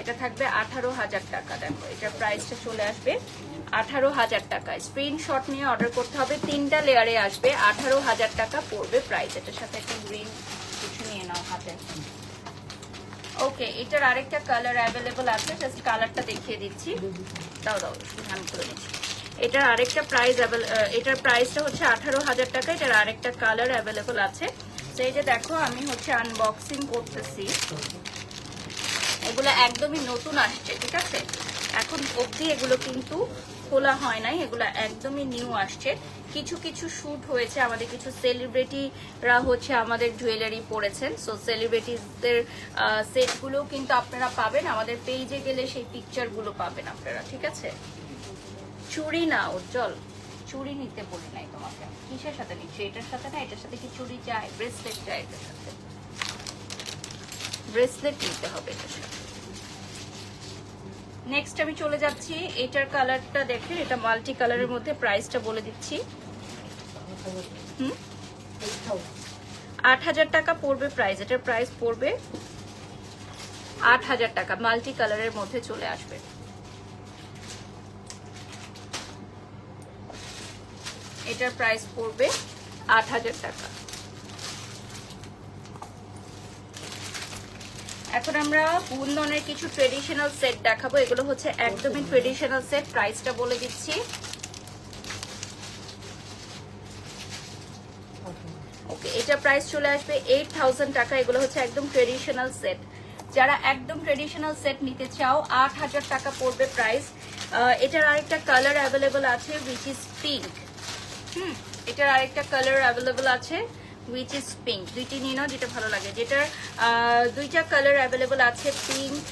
এটা থাকবে 18,000 টাকা। দেখো এটার প্রাইসটা চলে আসবে 18,000 টাকা। স্ক্রিনশট নিয়ে অর্ডার করতে হবে। 3টা লেয়ারে আসবে, 18,000 টাকা পড়বে প্রাইস। এটার সাথে একটা গ্রিন কিছু নিয়ে নাও হাতে। ওকে, এটার আরেকটা কালার অ্যাভেলেবল আছে, জাস্ট কালারটা দেখিয়ে দিচ্ছি। দাও দাও, আমি করে দিচ্ছি। এটার আরেকটা প্রাইস, এটার প্রাইসটা হচ্ছে 18,000 টাকা। এটার আরেকটা কালার অ্যাভেলেবল আছে। সেই যে দেখো আমি হচ্ছে আনবক্সিং করতেছি। এগুলো একদমই নতুন আসছে, ঠিক আছে? এখন অবধি এগুলো কিন্তু খোলা হয় নাই, এগুলো একদমই নিউ আসছে। কিছু কিছু শ্যুট হয়েছে, আমাদের কিছু সেলিব্রিটিরা হচ্ছে আমাদের জুয়েলারি পরেছেন। সো সেলিব্রিটিদের সেটগুলো কিন্তু আপনারা পাবেন আমাদের পেজে গেলে, সেই পিকচারগুলো পাবেন আপনারা, ঠিক আছে? চুড়ি না উজ্জ্বল, চুড়ি নিতে বলি নাই তোমাকে। কিসের সাথে নিচ্ছি? এটার সাথে না, এটার সাথে কি চুড়ি চাই? ব্রেসলেট চাই, এটার সাথে ব্রেসলেট নিতে হবে এটার সাথে। নেক্সট আমি চলে যাচ্ছি, এটার কালারটা দেখেন, এটা মাল্টি কালারের মধ্যে। প্রাইসটা বলে দিচ্ছি, 8,000 টাকা পড়বে প্রাইস। এটার প্রাইস পড়বে 8,000 টাকা। মাল্টি কালারের মধ্যে চলে আসবে। এটার প্রাইস পড়বে 8,000 টাকা। এখন আমরা কুন্দনের কিছু ট্রেডিশনাল সেট দেখাবো। এগুলো হচ্ছে একদমই ট্রেডিশনাল সেট। প্রাইসটা বলে দিচ্ছি। ওকে, এটা প্রাইস চলে আসবে 8,000 টাকা। এগুলো হচ্ছে একদম ট্রেডিশনাল সেট। যারা একদম ট্রেডিশনাল সেট নিতে চাও, 8,000 টাকা পড়বে প্রাইস। এটার আরেকটা কালার অ্যাভেলেবল আছে, উইচ ইজ পিঙ্ক। এটার আরেকটা কালার অ্যাভেলেবল আছে, which is pink. দুইটি নিয়ে নাও যেটা ভালো লাগে। যেটার দুইটা কালার অ্যাভেলেবল আছে, pink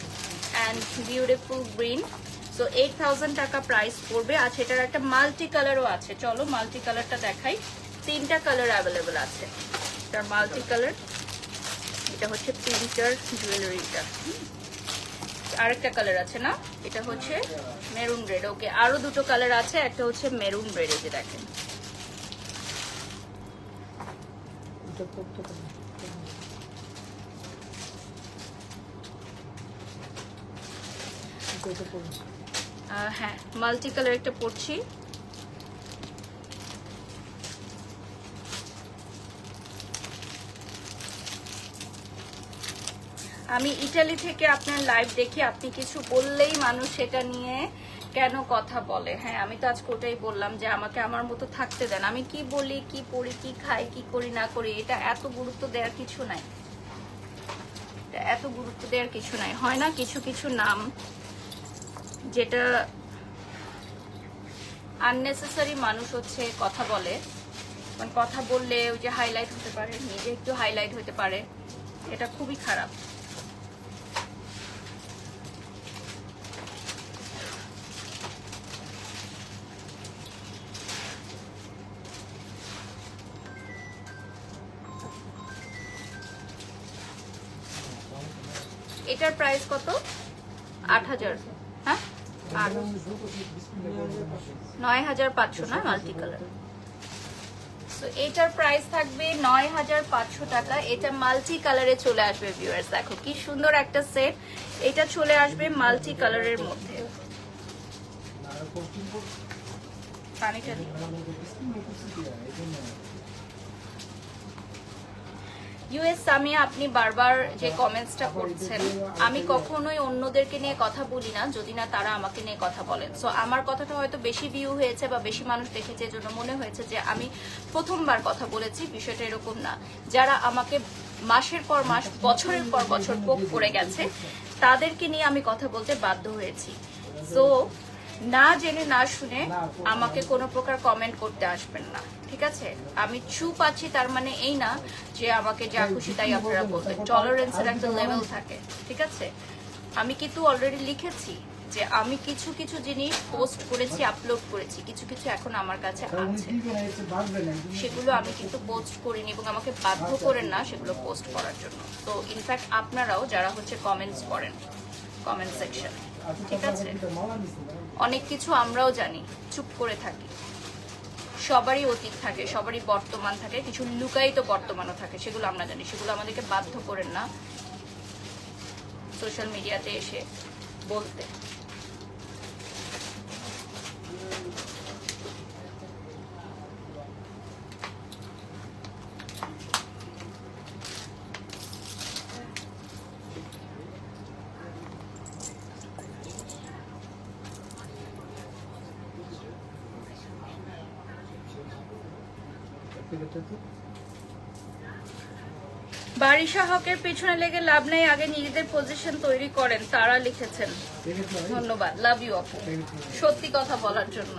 and beautiful green. So 8,000 টাকা প্রাইস পড়বে। আর এটার একটা মাল্টি কালারও আছে, চলো মাল্টি কালারটা দেখাই। 3টা কালার অ্যাভেলেবল আছে। এটার মাল্টি কালার, এটা হচ্ছে পিঙ্কের জুয়েলারিটা। আরেকটা কালার আছে না, এটা হচ্ছে মেরুন রেড। ওকে, আরো দুটো কালার আছে, একটা হচ্ছে মেরুন রেড। এই যে দেখেন, হ্যাঁ মাল্টি কালার একটা পড়ছি। আমি ইটালি থেকে আপনার লাইভ দেখি, আপনি কিছু বললেই মানুষ সেটা নিয়ে কেন কথা বলে। হ্যাঁ, আমি তো আজকে ওটাই বললাম যে আমাকে আমার মতো থাকতে দেন। আমি কি বলি, কি পড়ি, কি খাই, কি করি না করি, এটা এত গুরুত্ব দেওয়ার কিছু নাই। এত গুরুত্ব দেওয়ার কিছু নাই। হয় না কিছু কিছু নাম যেটা আননেসেসারি মানুষ হচ্ছে কথা বলে, মানে কথা বললে ওই যে হাইলাইট হতে পারে, নিজে একটু হাইলাইট হতে পারে, এটা খুবই খারাপ। এটার প্রাইস কত? 8,000। হ্যাঁ, 9,500 না, মাল্টি কালার। তো এটার প্রাইস থাকবে 9,500 টাকা। এটা মাল্টি কালারে চলে আসবে ভিউয়ার্স। দেখো কি সুন্দর একটা সেট। এটা চলে আসবে মাল্টি কালারের মধ্যে। পানিটা ইউএস সামিয়া, আপনি বারবার যে কমেন্টসটা করছেন, আমি কখনোই অন্যদেরকে নিয়ে কথা বলি না যদি না তারা আমাকে নিয়ে কথা বলেন। সো আমার কথাটা হয়তো বেশি ভিউ হয়েছে বা বেশি মানুষ দেখেছে, এজন্য মনে হয়েছে যে আমি প্রথমবার কথা বলেছি। বিষয়টা এরকম না। যারা আমাকে মাসের পর মাস, বছরের পর বছর পোক করে গেছে, তাদেরকে নিয়ে আমি কথা বলতে বাধ্য হয়েছি। সো না জেনে না শুনে আমাকে কোনো প্রকার কমেন্ট করতে আসবেন না, ঠিক আছে? আমি চুপ আছি তার মানে এই না যে আমাকে যা খুশি তাই আপনারা বলবেন। টলারেন্সের একটা লেভেল থাকে, ঠিক আছে? আমি কিন্তু অলরেডি লিখেছি যে আমি কিছু কিছু জিনিস পোস্ট করেছি, আপলোড করেছি, কিছু কিছু এখন আমার কাছে আছে, সেগুলো আমি কিন্তু পোস্ট করিনি এবং আমাকে বাধ্য করেন না সেগুলো পোস্ট করার জন্য। তো ইনফ্যাক্ট আপনারাও যারা হচ্ছে কমেন্টস করেন কমেন্ট সেকশনে, ঠিক আছে, অনেক কিছু আমরাও জানি, চুপ করে থাকি। সবারই অতীত থাকে, সবারই বর্তমান থাকে, কিছু লুকায়িত বর্তমানও থাকে, সেগুলো আমরা জানি। সেগুলো আমাদেরকে বাধ্য করেন না সোশ্যাল মিডিয়াতে এসে বলতে। বারিশা হকের পিছনে লেগে লাভ নেই, আগে নিজেদের পজিশন তৈরি করেন, তারা লিখেছেন। ধন্যবাদ, লাভ ইউ আপু, সত্যি কথা বলার জন্য।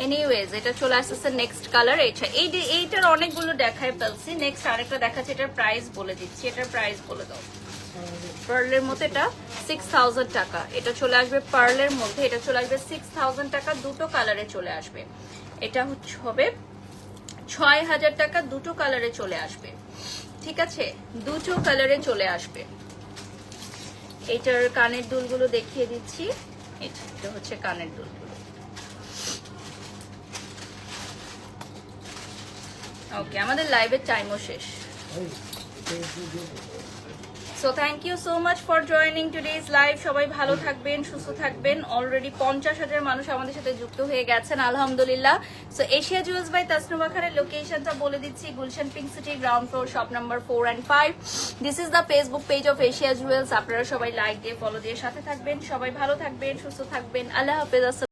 এনিওয়েজ, এটা চলে আসতেছে নেক্সট কালার। এইটার অনেকগুলো দেখায় ফেলছি, নেক্সট আরেকটা দেখাচ্ছে। এটার প্রাইস বলে দিচ্ছি, এটার প্রাইস বলে দাও। পার্লের মধ্যে এটা 6000 টাকা, এটা চলে আসবে পার্লের মধ্যে, এটা চলে আসবে 6000 টাকা, দুটো কালারে চলে আসবে। এটা হবে 6000 টাকা, দুটো কালারে চলে আসবে, ঠিক আছে? দুটো কালারে চলে আসবে। এটার কানের দুলগুলো দেখিয়ে দিচ্ছি, এটা হচ্ছে কানের দুলগুলো। ওকে, আমাদের লাইভের টাইমও শেষ। So thank you so much for joining today's live. সবাই ভালো থাকবেন, সুস্থ থাকবেন। অলরেডি 50,000 মানুষ আমাদের সাথে যুক্ত হয়ে গেছেন, আলহামদুলিল্লাহ। So Asia Jewels by Tasnuma খানের লোকেশনটা বলে দিচ্ছি, Gulshan Pink city, ground floor, shop number 4 and 5। This is the Facebook page of Asia Jewels. আপনারা সবাই লাইক দিয়ে ফলো দিয়ে সাথে থাকবেন। সবাই ভালো থাকবেন, সুস্থ থাকবেন। আল্লাহ হাফেজ।